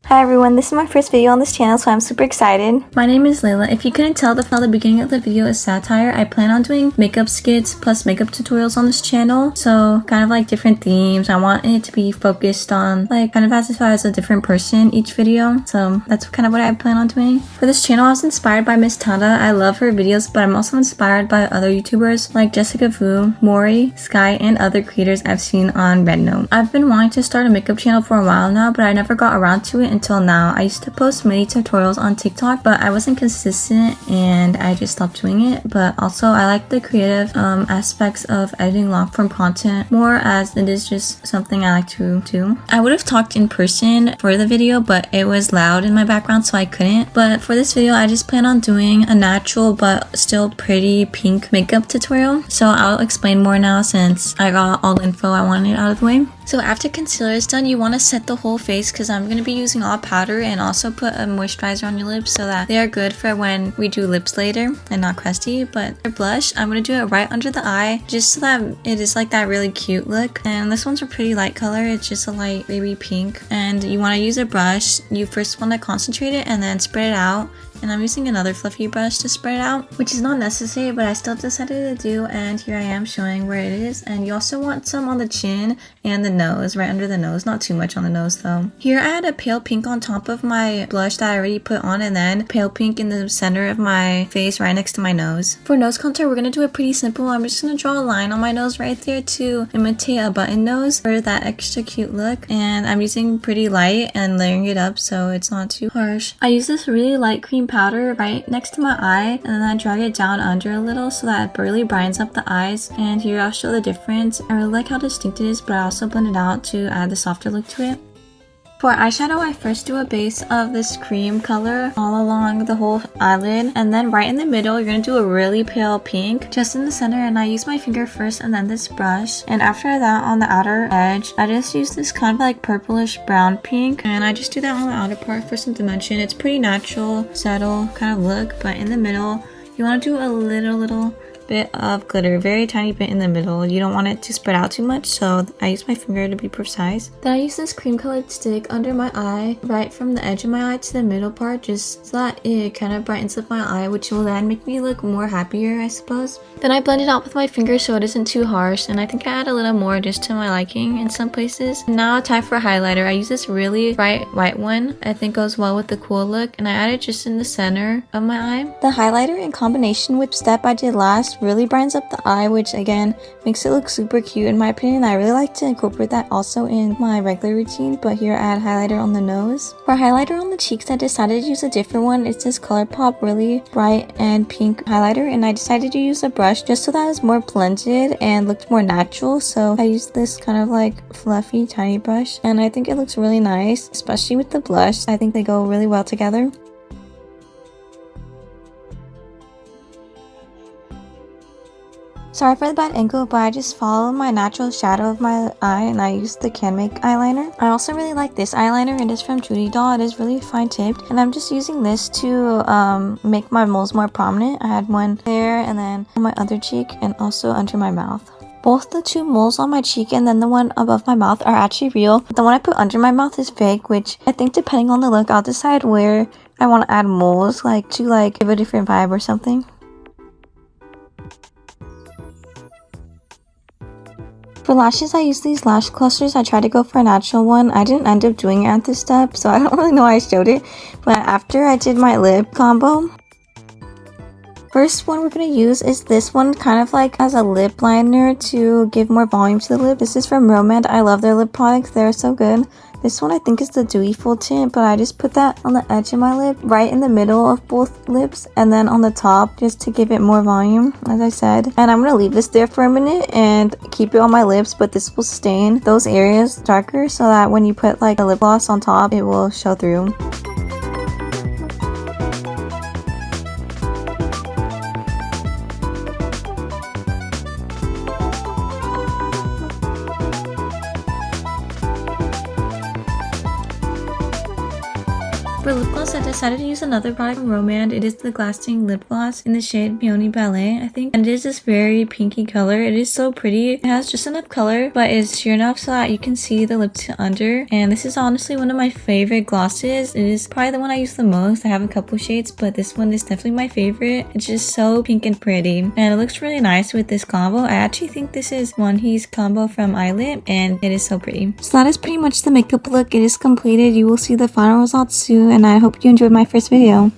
Hi everyone, this is my first video on this channel, so I'm super excited. My name is Layla. If you couldn't tell, the beginning of the video is satire. I plan on doing makeup skits plus makeup tutorials on this channel, so kind of like different themes. I want it to be focused on like kind of as if I was a different person each video, so that's kind of what I plan on doing. For this channel, I was inspired by Miss Tada. I love her videos, but I'm also inspired by other YouTubers like Jessica Fu, Mori, Sky, and other creators I've seen on Red Note. I've been wanting to start a makeup channel for a while now, but I never got around to it until now. I used to post many tutorials on TikTok, but I wasn't consistent and I just stopped doing it. But also I like the creative aspects of editing long form content more, as it is just something I like to do. I would have talked in person for the video, but it was loud in my background, so I couldn't. But for this video, I just plan on doing a natural but still pretty pink makeup tutorial. So I'll explain more now since I got all the info I wanted out of the way. So after concealer is done, you want to set the whole face, because I'm going to be using all powder, and also put a moisturizer on your lips so that they are good for when we do lips later and not crusty. But for blush, I'm going to do it right under the eye just so that it is like that really cute look. And this one's a pretty light color. It's just a light baby pink. And you want to use a brush. You first want to concentrate it and then spread it out. And I'm using another fluffy brush to spread it out, which is not necessary, but I still decided to do, and here I am showing where it is. And you also want some on the chin and the nose, right under the nose, not too much on the nose though. Here I had a pale pink on top of my blush that I already put on, and then pale pink in the center of my face right next to my nose. For nose contour, we're going to do it pretty simple. I'm just going to draw a line on my nose right there to imitate a button nose for that extra cute look. And I'm using pretty light and layering it up so it's not too harsh. I use this really light cream powder right next to my eye, and then I drag it down under a little so that it really brightens up the eyes. And here I'll show the difference. I really like how distinct it is, but I also blend it out to add the softer look to it. For eyeshadow, I first do a base of this cream color all along the whole eyelid, and then right in the middle, you're going to do a really pale pink just in the center, and I use my finger first and then this brush. And after that, on the outer edge, I just use this kind of like purplish brown pink, and I just do that on the outer part for some dimension. It's pretty natural, subtle kind of look, but in the middle, you want to do a little bit of glitter, very tiny bit in the middle. You don't want it to spread out too much, so I use my finger to be precise. Then I use this cream colored stick under my eye, right from the edge of my eye to the middle part, just so that it kind of brightens up my eye, which will then make me look more happier, I suppose. Then I blend it out with my finger so it isn't too harsh, and I think I add a little more just to my liking in some places. And now time for highlighter. I use this really bright white one. I think goes well with the cool look, and I add it just in the center of my eye. The highlighter in combination with step I did last really brightens up the eye, which again makes it look super cute in my opinion. I really like to incorporate that also in my regular routine, but here I add highlighter on the nose. For highlighter on the cheeks, I decided to use a different one. It's this ColourPop really bright and pink highlighter, and I decided to use a brush just so that it was more blended and looked more natural. So I used this kind of like fluffy tiny brush, and I think it looks really nice, especially with the blush. I think they go really well together. Sorry for the bad angle, but I just follow my natural shadow of my eye, and I use the CanMake eyeliner. I also really like this eyeliner. It is from Judy Doll. It is really fine tipped, and I'm just using this to make my moles more prominent. I had one there, and then on my other cheek, and also under my mouth. Both the two moles on my cheek and then the one above my mouth are actually real. The one I put under my mouth is fake, which I think depending on the look, I'll decide where I want to add moles, like to like give a different vibe or something. For lashes, I use these lash clusters. I tried to go for a natural one. I didn't end up doing it at this step, so I don't really know why I showed it. But after I did my lip combo, first one we're going to use is this one, kind of like as a lip liner to give more volume to the lip. This is from Romand. I love their lip products. They're so good. This one I think is the Dewy Full Tint, but I just put that on the edge of my lip, right in the middle of both lips, and then on the top just to give it more volume, as I said. And I'm going to leave this there for a minute and keep it on my lips, but this will stain those areas darker so that when you put like a lip gloss on top, it will show through. For lip gloss, I decided to use another product from Romand. It is the Glassing Lip Gloss in the shade Peony Ballet, I think. And it is this very pinky color. It is so pretty. It has just enough color, but it's sheer enough so that you can see the lip to under. And this is honestly one of my favorite glosses. It is probably the one I use the most. I have a couple shades, but this one is definitely my favorite. It's just so pink and pretty. And it looks really nice with this combo. I actually think this is One He's combo from Eyelip, and it is so pretty. So that is pretty much the makeup look. It is completed. You will see the final results soon, and I hope you enjoyed my first video.